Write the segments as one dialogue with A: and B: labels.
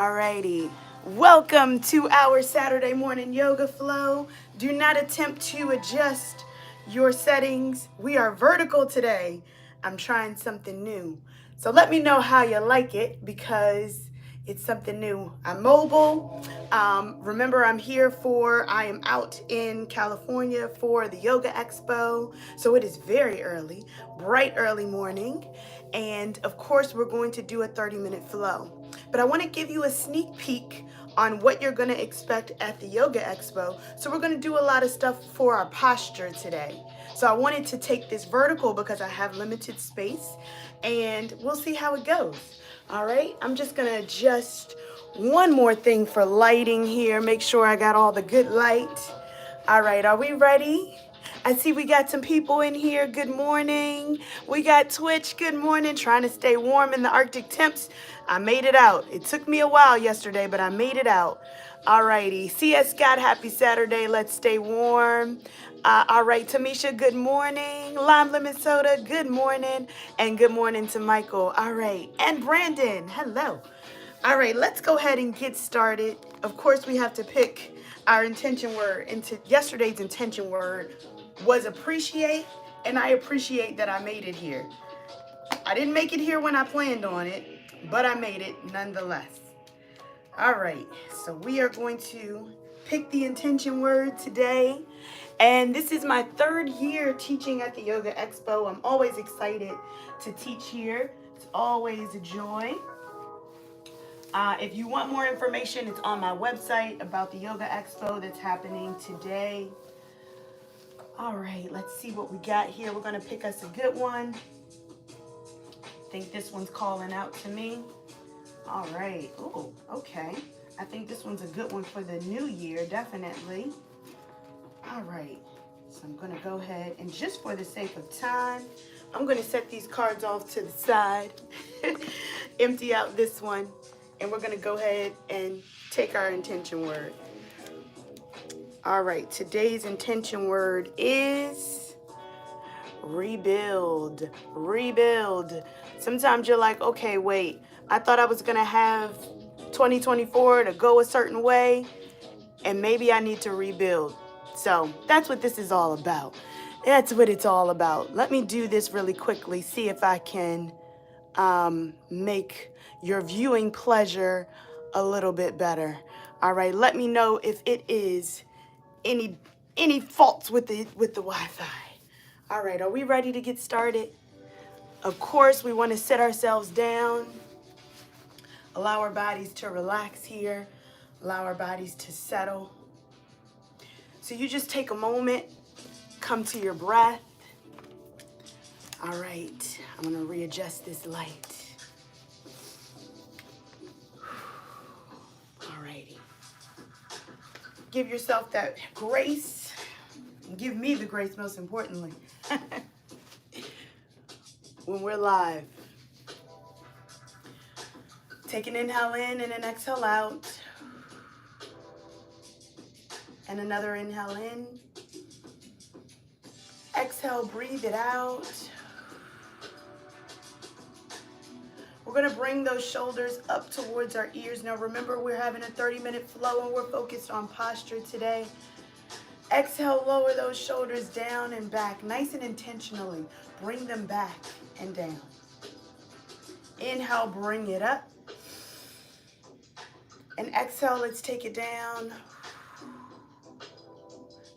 A: Alrighty, welcome to our Saturday morning yoga flow. Do not attempt to adjust your settings. We are vertical today. I'm trying something new. So let me know how you like it because it's something new. I'm mobile. Remember, I am out in California for the Yoga Expo. So it is very early, bright early morning. And of course, we're going to do a 30-minute flow. But I want to give you a sneak peek on what you're going to expect at the Yoga Expo. So we're going to do a lot of stuff for our posture today. So I wanted to take this vertical because I have limited space and we'll see how it goes. All right, I'm just going to adjust one more thing for lighting here. Make sure I got all the good light. All right, are we ready? I see we got some people in here. Good morning. We got Twitch. Good morning. Trying to stay warm in the Arctic temps. I made it out. It took me a while yesterday, but I made it out. All righty. CS Scott, happy Saturday. Let's stay warm. All right, Tamisha, good morning. Lime Lemon Soda, good morning. And good morning to Michael. All right. And Brandon, hello. All right, let's go ahead and get started. Of course, we have to pick our intention word. Yesterday's intention word was appreciate, and I appreciate that I made it here. I didn't make it here when I planned on it, but I made it nonetheless. All right, so we are going to pick the intention word today. And this is my third year teaching at the Yoga Expo. I'm always excited to teach here. It's always a joy. If you want more information, it's on my website about the Yoga Expo that's happening today. All right, let's see what we got here. We're going to pick us a good one. I think this one's calling out to me. All right. Oh, okay. I think this one's a good one for the new year, definitely. All right. So I'm going to go ahead and just for the sake of time, I'm going to set these cards off to the side, empty out this one, and we're going to go ahead and take our intention word. All right, today's intention word is rebuild. Rebuild. Sometimes you're like, okay, wait, I thought I was going to have 2024 to go a certain way, and maybe I need to rebuild. So that's what this is all about. That's what it's all about. Let me do this really quickly, see if I can make your viewing pleasure a little bit better. All right, let me know if it is any faults with the Wi-Fi. All right, are we ready to get started? Of course, we want to sit ourselves down, allow our bodies to relax here, allow our bodies to settle. So you just take a moment, come to your breath. All right, I'm gonna readjust this light. All righty. Give yourself that grace. Give me the grace, most importantly. When we're live. Take an inhale in and an exhale out. And another inhale in. Exhale, breathe it out. We're going to bring those shoulders up towards our ears. Now remember, we're having a 30-minute flow and we're focused on posture today. Exhale, lower those shoulders down and back, nice and intentionally. Bring them back and down. Inhale, bring it up. And exhale, let's take it down.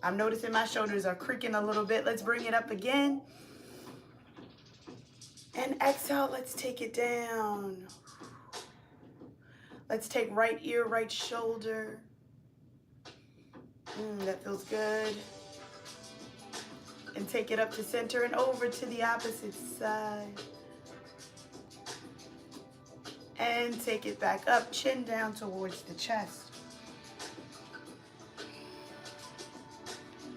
A: I'm noticing my shoulders are creaking a little bit. Let's bring it up again. And exhale, let's take it down. Let's take right ear, right shoulder. That feels good. And take it up to center and over to the opposite side. And take it back up, chin down towards the chest.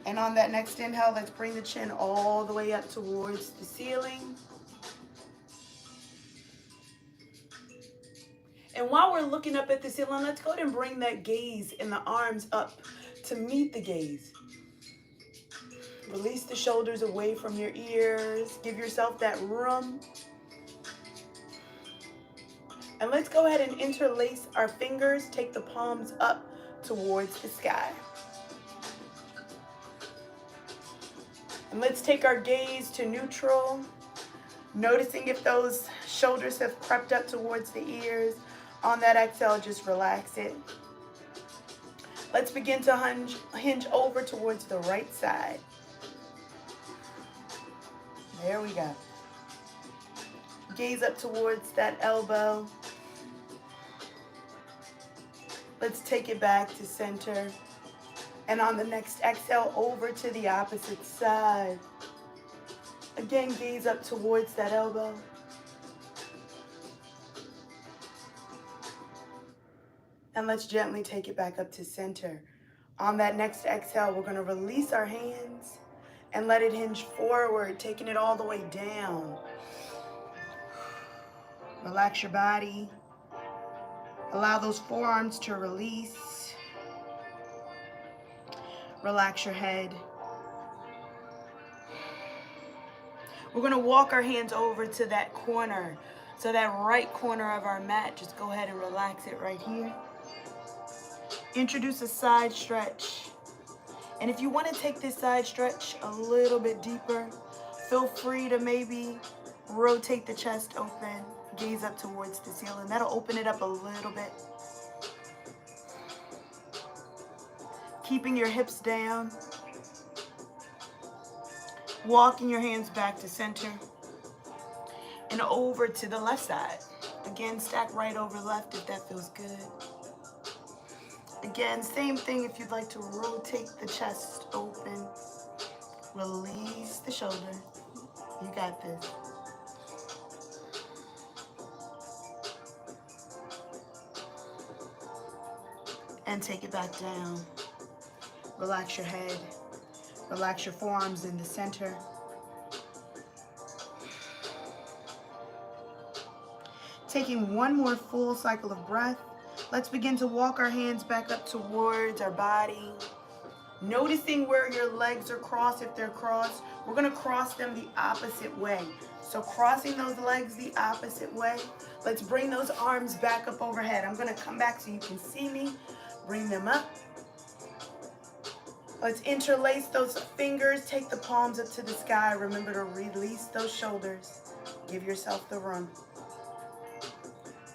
A: And on that next inhale, let's bring the chin all the way up towards the ceiling. And while we're looking up at the ceiling, let's go ahead and bring that gaze and the arms up to meet the gaze. Release the shoulders away from your ears. Give yourself that room. And let's go ahead and interlace our fingers. Take the palms up towards the sky. And let's take our gaze to neutral, noticing if those shoulders have crept up towards the ears. On that exhale, just relax it. Let's begin to hinge over towards the right side. There we go. Gaze up towards that elbow. Let's take it back to center. And on the next exhale, over to the opposite side. Again, gaze up towards that elbow. And let's gently take it back up to center. On that next exhale, we're going to release our hands and let it hinge forward, taking it all the way down. Relax your body. Allow those forearms to release. Relax your head. We're going to walk our hands over to that corner. So that right corner of our mat, just go ahead and relax it right here. Introduce a side stretch. And if you want to take this side stretch a little bit deeper, feel free to maybe rotate the chest open, gaze up towards the ceiling. That'll open it up a little bit. Keeping your hips down. Walking your hands back to center. And over to the left side. Again, stack right over left if that feels good. Again, same thing if you'd like to rotate the chest open. Release the shoulder. You got this. And take it back down. Relax your head. Relax your forearms in the center. Taking one more full cycle of breath. Let's begin to walk our hands back up towards our body. Noticing where your legs are crossed. If they're crossed, we're going to cross them the opposite way. So crossing those legs the opposite way. Let's bring those arms back up overhead. I'm going to come back so you can see me. Bring them up. Let's interlace those fingers. Take the palms up to the sky. Remember to release those shoulders. Give yourself the room.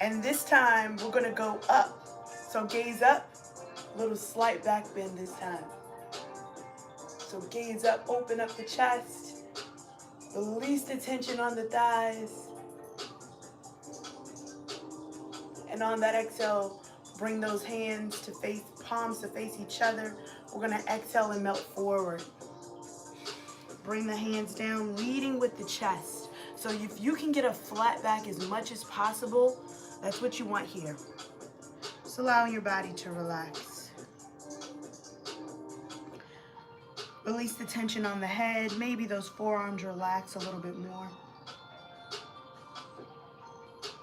A: And this time, we're going to go up. So gaze up. A little slight back bend this time. So gaze up, open up the chest. Release the tension on the thighs. And on that exhale, bring those hands to face, palms to face each other. We're going to exhale and melt forward. Bring the hands down, leading with the chest. So if you can get a flat back as much as possible, that's what you want here. Just allowing your body to relax. Release the tension on the head. Maybe those forearms relax a little bit more.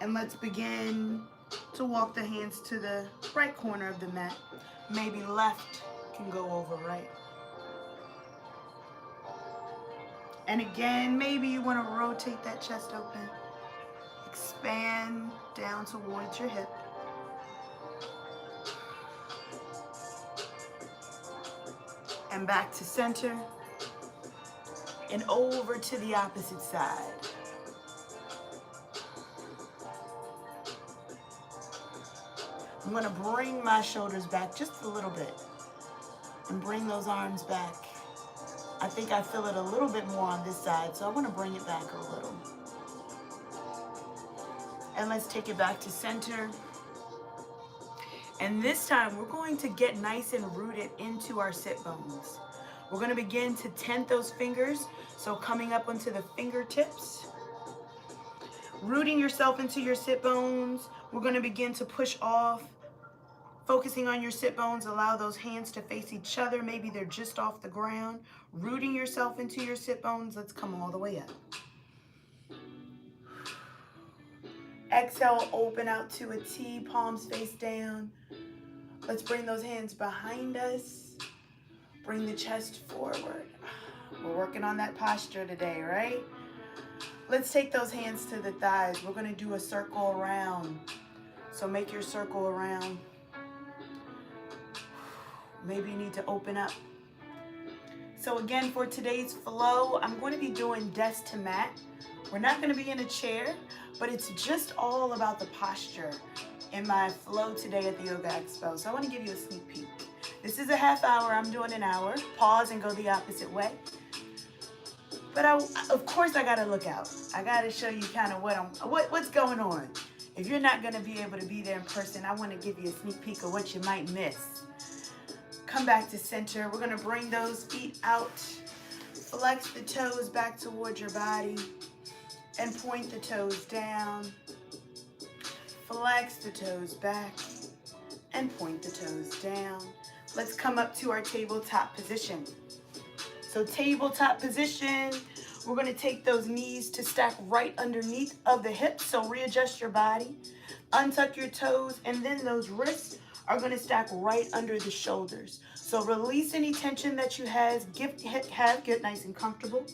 A: And let's begin to walk the hands to the right corner of the mat. Maybe left can go over right. And again, maybe you want to rotate that chest open. Expand down towards your hip. And back to center. And over to the opposite side. I'm going to bring my shoulders back just a little bit. And bring those arms back. I think I feel it a little bit more on this side, so I want to bring it back a little. And let's take it back to center. And this time, we're going to get nice and rooted into our sit bones. We're going to begin to tent those fingers. So coming up onto the fingertips. Rooting yourself into your sit bones. We're going to begin to push off. Focusing on your sit bones, allow those hands to face each other. Maybe they're just off the ground. Rooting yourself into your sit bones. Let's come all the way up. Exhale, open out to a T, palms face down. Let's bring those hands behind us. Bring the chest forward. We're working on that posture today, right? Let's take those hands to the thighs. We're going to do a circle around. So make your circle around. Maybe you need to open up. So again, for today's flow, I'm going to be doing desk to mat. We're not going to be in a chair, but it's just all about the posture in my flow today at the Yoga Expo. So I want to give you a sneak peek. This is a half hour. I'm doing an hour. Pause and go the opposite way. But of course, I got to look out. I got to show you kind of what's going on. If you're not going to be able to be there in person, I want to give you a sneak peek of what you might miss. Come back to center. We're going to bring those feet out. Flex the toes back towards your body and point the toes down. Flex the toes back and point the toes down. Let's come up to our tabletop position. So tabletop position, we're going to take those knees to stack right underneath of the hips. So readjust your body, untuck your toes, and then those wrists are going to stack right under the shoulders. So release any tension that you have, get nice and comfortable.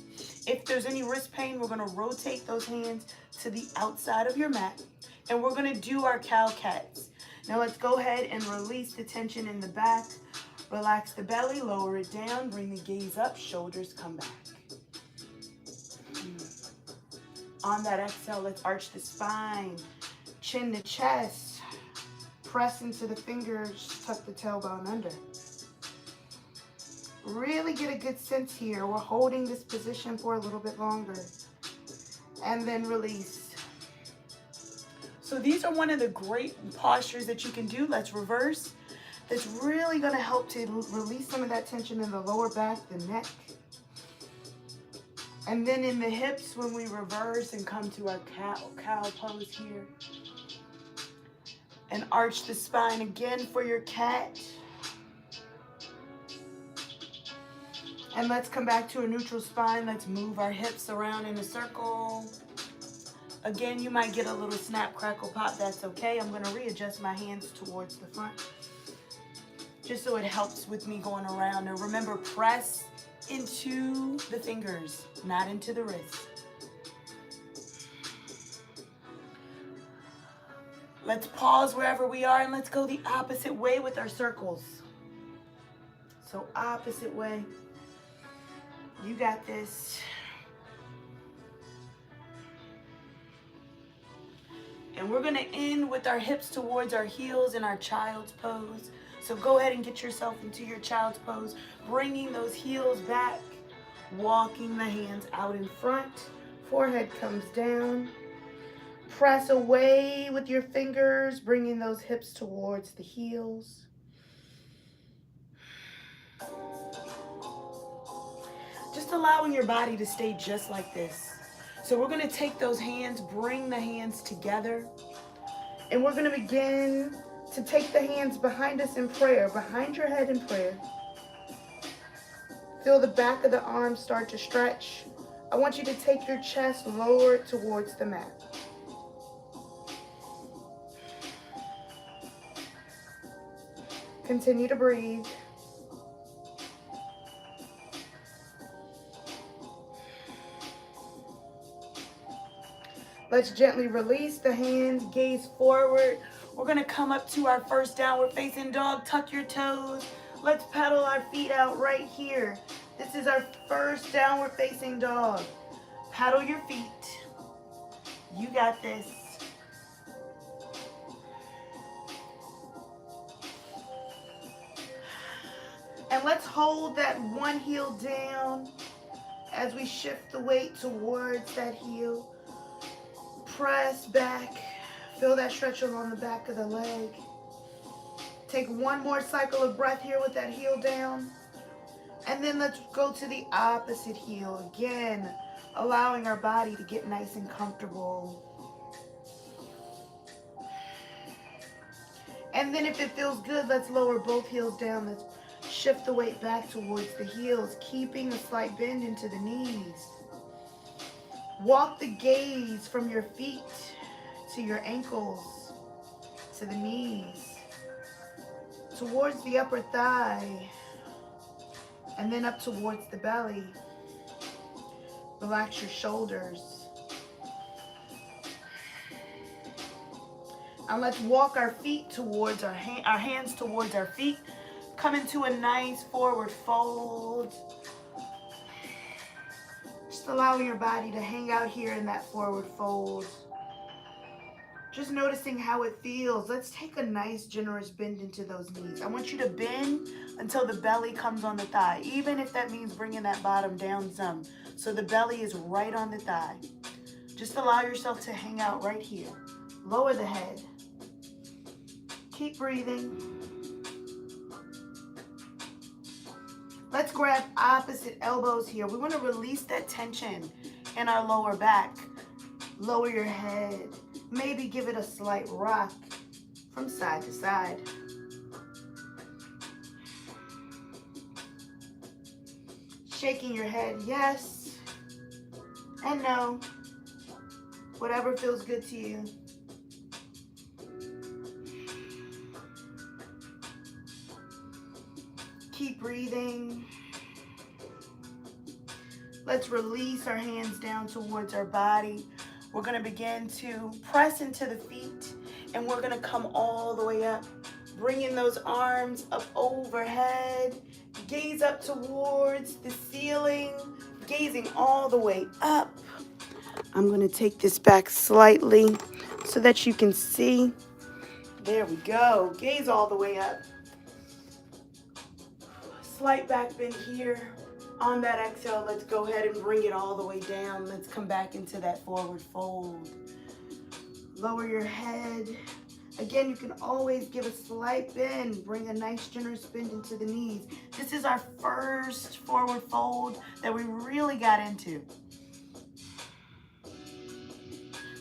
A: If there's any wrist pain, we're going to rotate those hands to the outside of your mat, and we're going to do our cow cats. Now let's go ahead and release the tension in the back. Relax the belly, lower it down, bring the gaze up, shoulders come back. On that exhale, let's arch the spine, chin to chest, press into the fingers, tuck the tailbone under. Really get a good sense here. We're holding this position for a little bit longer. And then release. So these are one of the great postures that you can do. Let's reverse. That's really going to help to release some of that tension in the lower back, the neck. And then in the hips when we reverse and come to our cow pose here. And arch the spine again for your cat. And let's come back to a neutral spine. Let's move our hips around in a circle. Again, you might get a little snap, crackle, pop. That's okay. I'm going to readjust my hands towards the front, just so it helps with me going around. And remember, press into the fingers, not into the wrist. Let's pause wherever we are and let's go the opposite way with our circles. So opposite way. You got this. And we're going to end with our hips towards our heels in our child's pose. So go ahead and get yourself into your child's pose, bringing those heels back, walking the hands out in front. Forehead comes down. Press away with your fingers, bringing those hips towards the heels. Just allowing your body to stay just like this. So we're going to take those hands, bring the hands together, and we're going to begin to take the hands behind us in prayer, behind your head in prayer. Feel the back of the arms start to stretch. I want you to take your chest lower towards the mat. Continue to breathe. Let's gently release the hands, gaze forward. We're going to come up to our first downward facing dog. Tuck your toes. Let's pedal our feet out right here. This is our first downward facing dog. Paddle your feet. You got this. And let's hold that one heel down as we shift the weight towards that heel. Press back. Feel that stretch along the back of the leg. Take one more cycle of breath here with that heel down. And then let's go to the opposite heel. Again, allowing our body to get nice and comfortable. And then if it feels good, let's lower both heels down. Let's shift the weight back towards the heels, keeping a slight bend into the knees. Walk the gaze from your feet to your ankles, to the knees, towards the upper thigh, and then up towards the belly. Relax your shoulders. And let's walk our feet towards our hands towards our feet. Come into a nice forward fold. Just allowing your body to hang out here in that forward fold. Just noticing how it feels. Let's take a nice generous bend into those knees. I want you to bend until the belly comes on the thigh, even if that means bringing that bottom down some. So the belly is right on the thigh. Just allow yourself to hang out right here. Lower the head. Keep breathing. Let's grab opposite elbows here. We want to release that tension in our lower back. Lower your head. Maybe give it a slight rock from side to side. Shaking your head, yes and no. Whatever feels good to you. Keep breathing. Let's release our hands down towards our body. We're going to begin to press into the feet, and we're going to come all the way up, bringing those arms up overhead. Gaze up towards the ceiling, gazing all the way up. I'm going to take this back slightly so that you can see. There we go. Gaze all the way up. Slight back bend here. On that exhale, let's go ahead and bring it all the way down. Let's come back into that forward fold. Lower your head. Again, you can always give a slight bend. Bring a nice generous bend into the knees. This is our first forward fold that we really got into.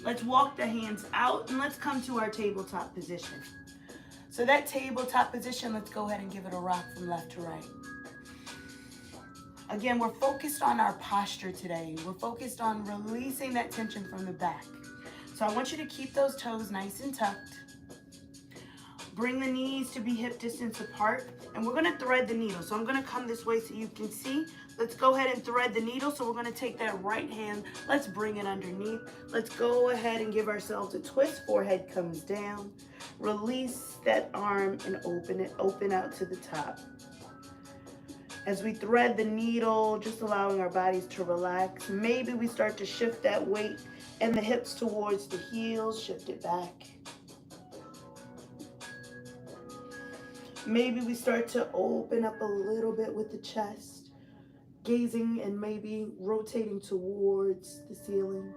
A: Let's walk the hands out and let's come to our tabletop position. So that tabletop position, let's go ahead and give it a rock from left to right. Again, we're focused on our posture today. We're focused on releasing that tension from the back. So I want you to keep those toes nice and tucked. Bring the knees to be hip distance apart. And we're going to thread the needle. So I'm going to come this way so you can see. Let's go ahead and thread the needle. So we're going to take that right hand. Let's bring it underneath. Let's go ahead and give ourselves a twist. Forehead comes down. Release that arm and open out to the top. As we thread the needle, just allowing our bodies to relax. Maybe we start to shift that weight and the hips towards the heels. Shift it back. Maybe we start to open up a little bit with the chest, gazing and maybe rotating towards the ceiling.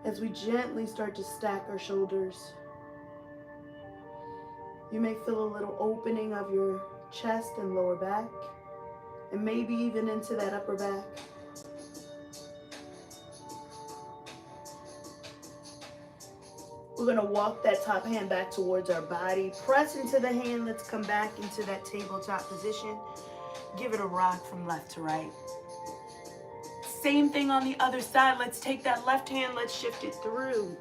A: As we gently start to stack our shoulders, you may feel a little opening of your chest and lower back, and maybe even into that upper back. We're going to walk that top hand back towards our body. Press into the hand. Let's come back into that tabletop position. Give it a rock from left to right. Same thing on the other side. Let's take that left hand. Let's shift it through.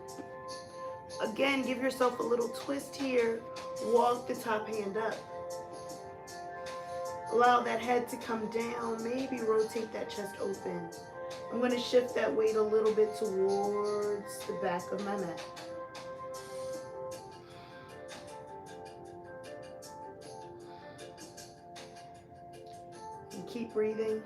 A: Again, give yourself a little twist here. Walk the top hand up. Allow that head to come down. Maybe rotate that chest open. I'm going to shift that weight a little bit towards the back of my mat. And keep breathing.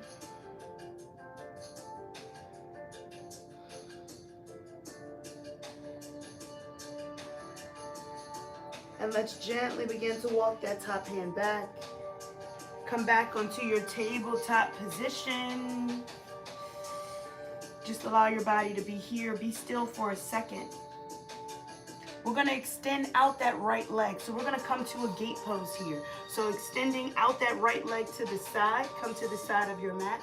A: And let's gently begin to walk that top hand back. Come back onto your tabletop position. Just allow your body to be here. Be still for a second. We're going to extend out that right leg. So we're going to come to a gate pose here. So extending out that right leg to the side. Come to the side of your mat.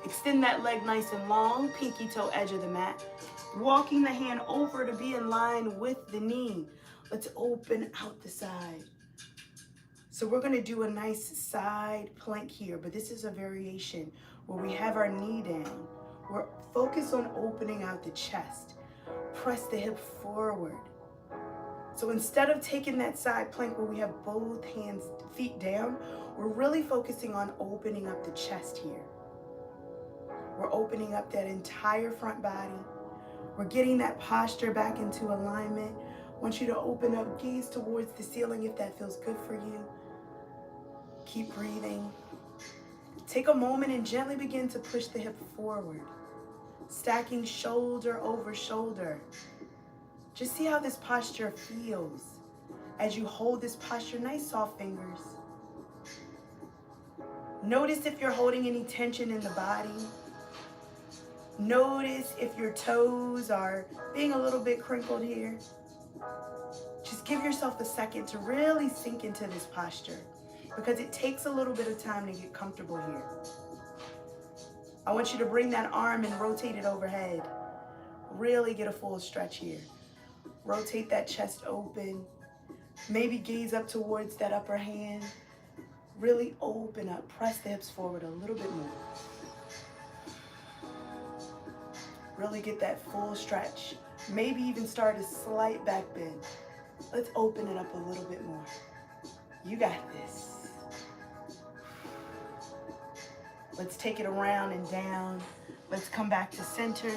A: Extend that leg nice and long. Pinky toe edge of the mat. Walking the hand over to be in line with the knee. Let's open out the side. So we're going to do a nice side plank here, but this is a variation where we have our knee down. We're focused on opening out the chest. Press the hip forward. So instead of taking that side plank where we have both feet down, we're really focusing on opening up the chest here. We're opening up that entire front body. We're getting that posture back into alignment. I want you to open up, gaze towards the ceiling if that feels good for you. Keep breathing. Take a moment and gently begin to push the hip forward, stacking shoulder over shoulder. Just see how this posture feels as you hold this posture. Nice soft fingers. Notice if you're holding any tension in the body. Notice if your toes are being a little bit crinkled here. Just give yourself a second to really sink into this posture, because it takes a little bit of time to get comfortable here. I want you to bring that arm and rotate it overhead. Really get a full stretch here. Rotate that chest open. Maybe gaze up towards that upper hand. Really open up. Press the hips forward a little bit more. Really get that full stretch. Maybe even start a slight back bend. Let's open it up a little bit more. You got this. Let's take it around and down. Let's come back to center.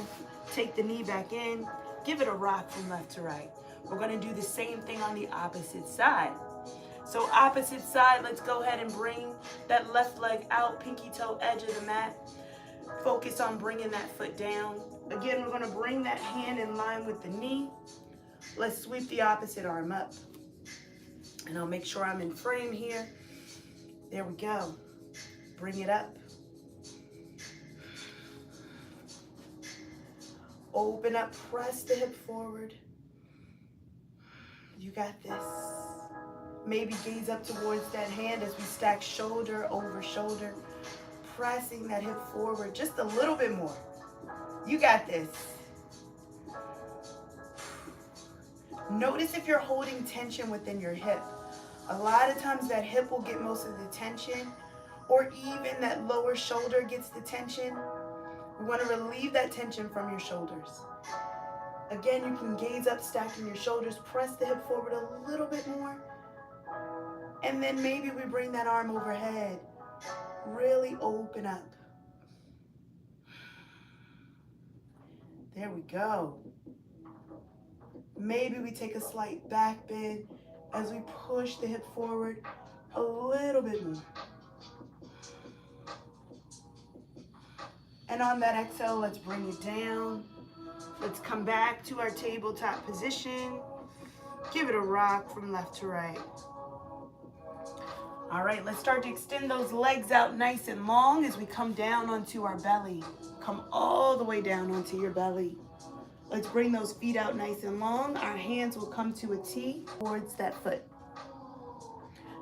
A: Take the knee back in. Give it a rock from left to right. We're going to do the same thing on the opposite side. So opposite side, let's go ahead and bring that left leg out, pinky toe edge of the mat. Focus on bringing that foot down. Again, we're going to bring that hand in line with the knee. Let's sweep the opposite arm up. And I'll make sure I'm in frame here. There we go. Bring it up. Open up, press the hip forward. You got this. Maybe gaze up towards that hand as we stack shoulder over shoulder, pressing that hip forward just a little bit more. You got this. Notice if you're holding tension within your hip. A lot of times that hip will get most of the tension, or even that lower shoulder gets the tension. We want to relieve that tension from your shoulders. Again, you can gaze up, stacking your shoulders, press the hip forward a little bit more. And then maybe we bring that arm overhead. Really open up. There we go. Maybe we take a slight back bend as we push the hip forward a little bit more. And on that exhale, let's bring it down. Let's come back to our tabletop position. Give it a rock from left to right. All right, let's start to extend those legs out nice and long as we come down onto our belly. Come all the way down onto your belly. Let's bring those feet out nice and long. Our hands will come to a T towards that foot.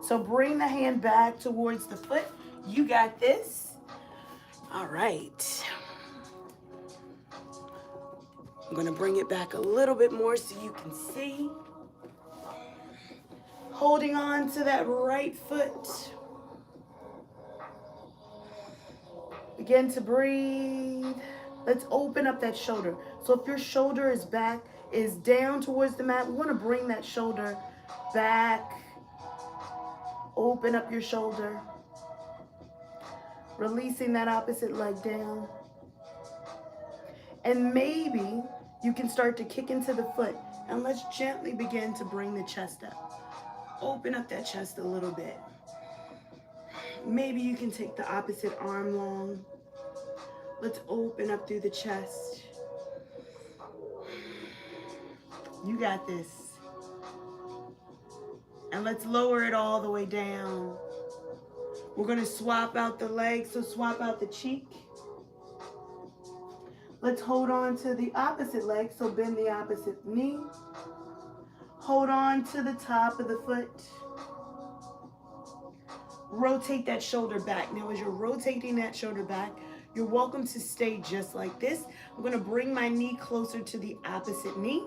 A: So bring the hand back towards the foot. You got this. All right. I'm going to bring it back a little bit more so you can see. Holding on to that right foot. Begin to breathe. Let's open up that shoulder. So if your shoulder is down towards the mat, we want to bring that shoulder back. Open up your shoulder. Releasing that opposite leg down. And maybe you can start to kick into the foot. And let's gently begin to bring the chest up. Open up that chest a little bit. Maybe you can take the opposite arm long. Let's open up through the chest. You got this. And let's lower it all the way down. We're going to swap out the leg, so swap out the cheek. Let's hold on to the opposite leg, so bend the opposite knee. Hold on to the top of the foot. Rotate that shoulder back. Now, as you're rotating that shoulder back, you're welcome to stay just like this. I'm going to bring my knee closer to the opposite knee.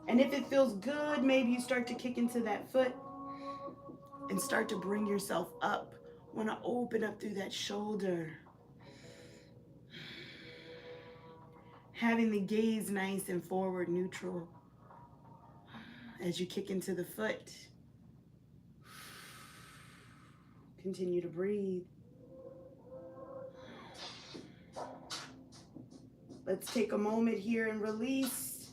A: And if it feels good, maybe you start to kick into that foot and start to bring yourself up. Want to open up through that shoulder. Having the gaze nice and forward, neutral. As you kick into the foot. Continue to breathe. Let's take a moment here and release.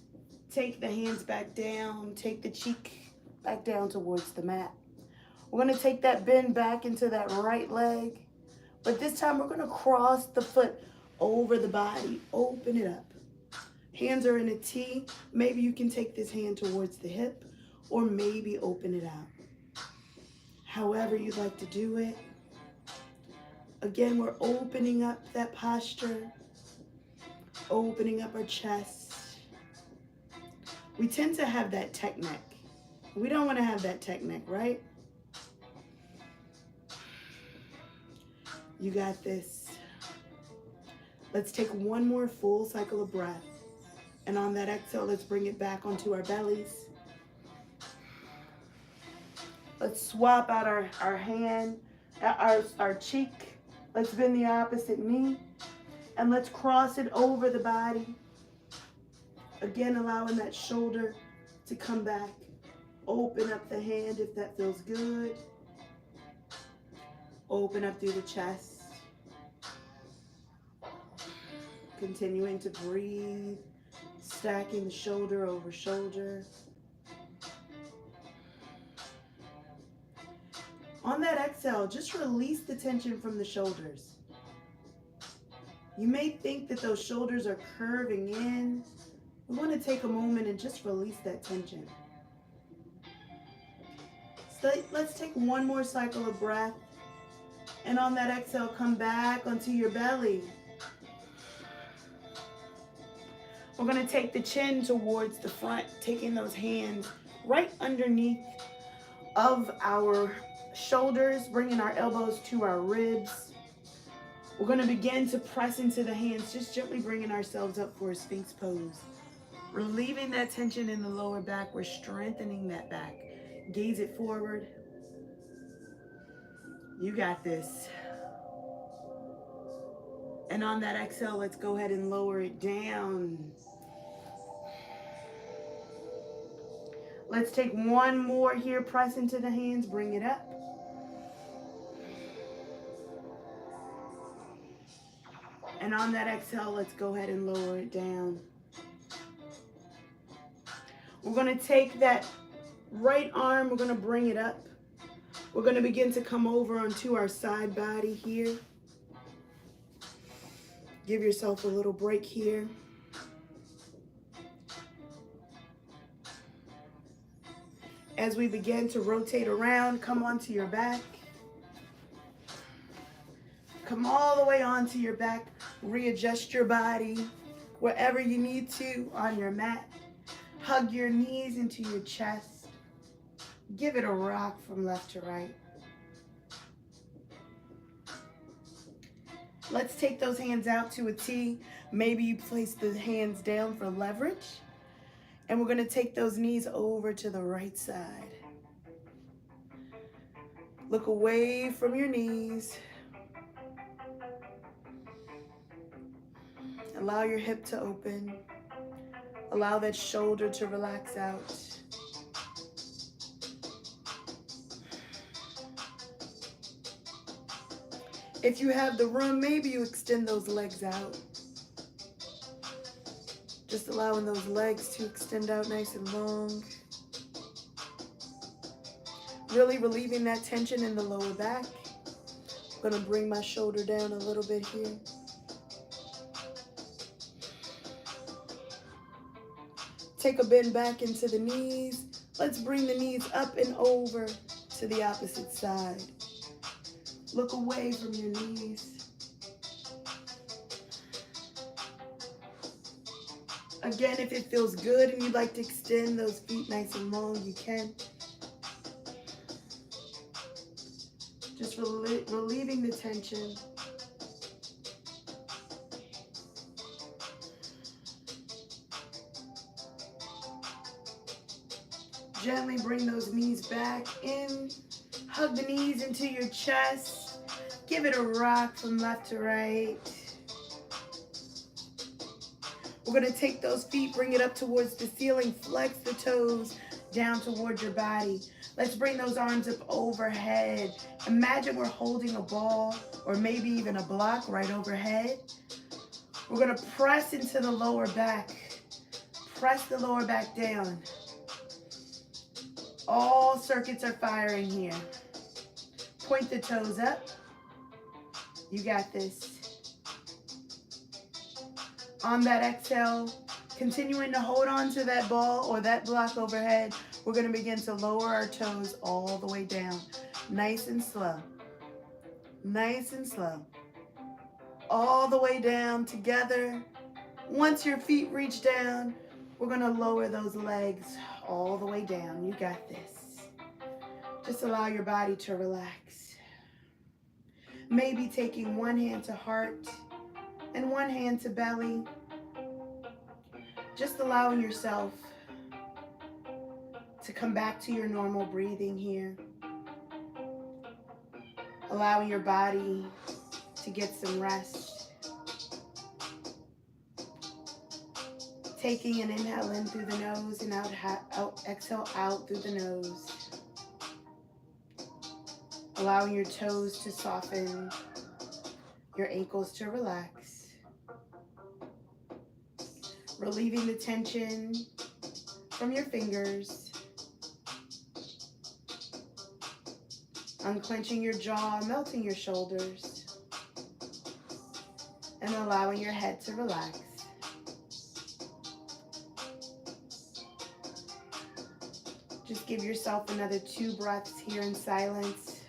A: take the hands back down, take the cheek back down towards the mat. We're going to take that bend back into that right leg, but this time we're going to cross the foot over the body, open it up. Hands are in a T. Maybe you can take this hand towards the hip, or maybe open it out. However you'd like to do it. Again, we're opening up that posture, opening up our chest. We tend to have that tech neck. We don't want to have that tech neck, right? You got this. Let's take one more full cycle of breath. And on that exhale, let's bring it back onto our bellies. Let's swap out our hand, our cheek. Let's bend the opposite knee. And let's cross it over the body. Again, allowing that shoulder to come back. Open up the hand if that feels good. Open up through the chest. Continuing to breathe. Stacking shoulder over shoulder. On that exhale, just release the tension from the shoulders. You may think that those shoulders are curving in. We want to take a moment and just release that tension. So let's take one more cycle of breath. And on that exhale, come back onto your belly. We're going to take the chin towards the front, taking those hands right underneath of our shoulders, bringing our elbows to our ribs. We're going to begin to press into the hands, just gently bringing ourselves up for a Sphinx pose. Relieving that tension in the lower back, we're strengthening that back. Gaze it forward. You got this. And on that exhale, let's go ahead and lower it down. Let's take one more here, press into the hands, bring it up. And on that exhale, let's go ahead and lower it down. We're going to take that right arm, we're going to bring it up. We're going to begin to come over onto our side body here. Give yourself a little break here. As we begin to rotate around, come onto your back. Come all the way onto your back. Readjust your body wherever you need to on your mat. Hug your knees into your chest. Give it a rock from left to right. Let's take those hands out to a T. Maybe you place the hands down for leverage. And we're going to take those knees over to the right side. Look away from your knees. Allow your hip to open. Allow that shoulder to relax out. If you have the room, maybe you extend those legs out. Just allowing those legs to extend out nice and long. Really relieving that tension in the lower back. I'm going to bring my shoulder down a little bit here. Take a bend back into the knees. Let's bring the knees up and over to the opposite side. Look away from your knees. Again, if it feels good and you'd like to extend those feet nice and long, you can. Just relieving the tension. Gently bring those knees back in. Hug the knees into your chest. Give it a rock from left to right. We're going to take those feet, bring it up towards the ceiling, flex the toes down towards your body. Let's bring those arms up overhead. Imagine we're holding a ball or maybe even a block right overhead. We're going to press into the lower back. Press the lower back down. All circuits are firing here. Point the toes up. You got this. On that exhale, continuing to hold on to that ball or that block overhead, we're going to begin to lower our toes all the way down. Nice and slow. Nice and slow. All the way down together. Once your feet reach down, we're going to lower those legs all the way down. You got this. Just allow your body to relax. Maybe taking one hand to heart and one hand to belly. Just allowing yourself to come back to your normal breathing here. Allowing your body to get some rest. Taking an inhale in through the nose and exhale out through the nose. Allowing your toes to soften, your ankles to relax. Relieving the tension from your fingers. Unclenching your jaw, melting your shoulders. And allowing your head to relax. Just give yourself another 2 breaths here in silence.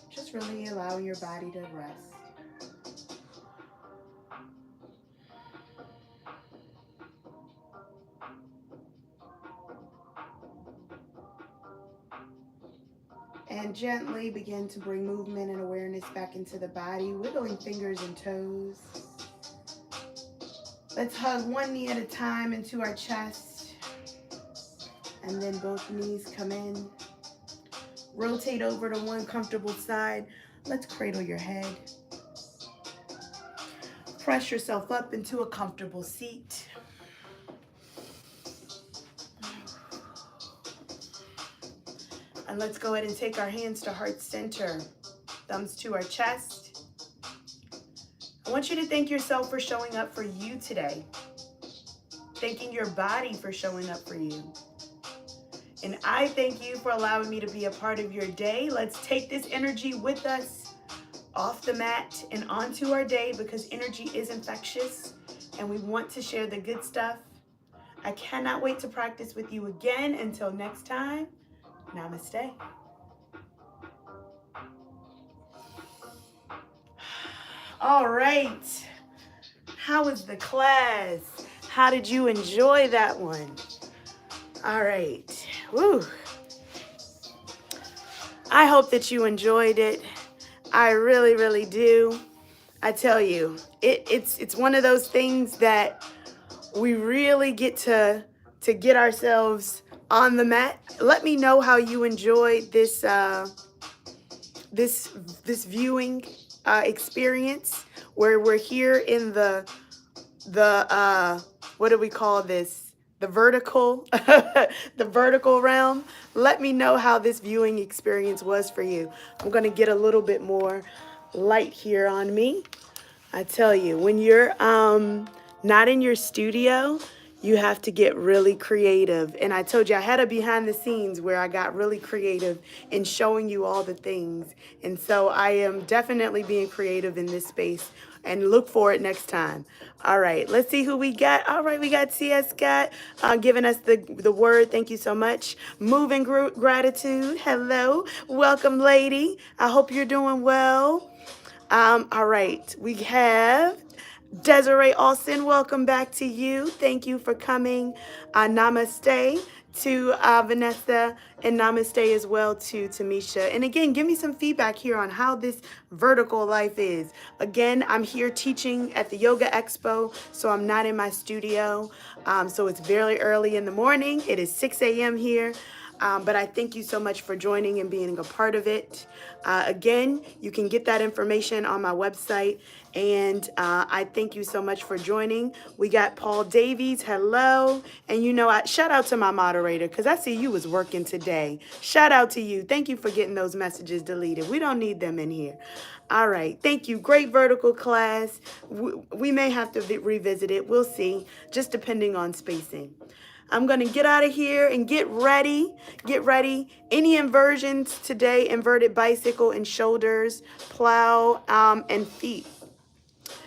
A: Just really allowing your body to rest. And gently begin to bring movement and awareness back into the body, wiggling fingers and toes. Let's hug one knee at a time into our chest. And then both knees come in. Rotate over to one comfortable side. Let's cradle your head. Press yourself up into a comfortable seat. And let's go ahead and take our hands to heart center. Thumbs to our chest. I want you to thank yourself for showing up for you today. Thanking your body for showing up for you. And I thank you for allowing me to be a part of your day. Let's take this energy with us off the mat and onto our day, because energy is infectious and we want to share the good stuff. I cannot wait to practice with you again. Until next time, namaste. All right. How was the class? How did you enjoy that one? All right. Woo. I hope that you enjoyed it. I really, really do. I tell you, it's one of those things that we really get to get ourselves on the mat. Let me know how you enjoyed this this viewing experience, where we're here in the what do we call this? The vertical, the vertical realm. Let me know how this viewing experience was for you. I'm gonna get a little bit more light here on me. I tell you, when you're not in your studio, you have to get really creative. And I told you I had a behind the scenes where I got really creative in showing you all the things. And so I am definitely being creative in this space, and look for it next time. All right, let's see who we got. All right, we got CS Scott giving us the word. Thank you so much. Moving gratitude. Hello. Welcome, lady. I hope you're doing well. All right, we have Desiree Austin. Welcome back to you. Thank you for coming. Namaste to Vanessa, and namaste as well to Tamisha. And again, give me some feedback here on how this vertical life is. Again, I'm here teaching at the Yoga Expo, so I'm not in my studio. So it's very early in the morning. It is 6 a.m. here. But I thank you so much for joining and being a part of it. Again, you can get that information on my website. And I thank you so much for joining. We got Paul Davies. Hello. And shout out to my moderator because I see you was working today. Shout out to you. Thank you for getting those messages deleted. We don't need them in here. All right. Thank you. Great vertical class. We may have to revisit it. We'll see, just depending on spacing. I'm going to get out of here and get ready. Get ready. Any inversions today: inverted bicycle and shoulders, plow, and feet.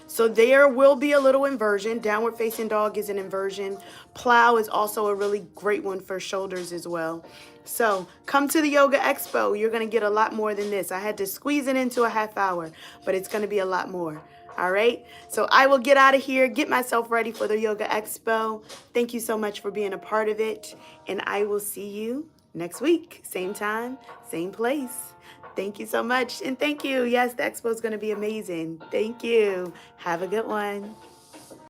A: So there will be a little inversion. Downward facing dog is an inversion. Plow is also a really great one for shoulders as well. So come to the Yoga Expo. You're going to get a lot more than this. I had to squeeze it into a half hour, but it's going to be a lot more. All right. So I will get out of here, get myself ready for the Yoga Expo. Thank you so much for being a part of it. And I will see you next week. Same time, same place. Thank you so much. And thank you. Yes, the expo is going to be amazing. Thank you. Have a good one.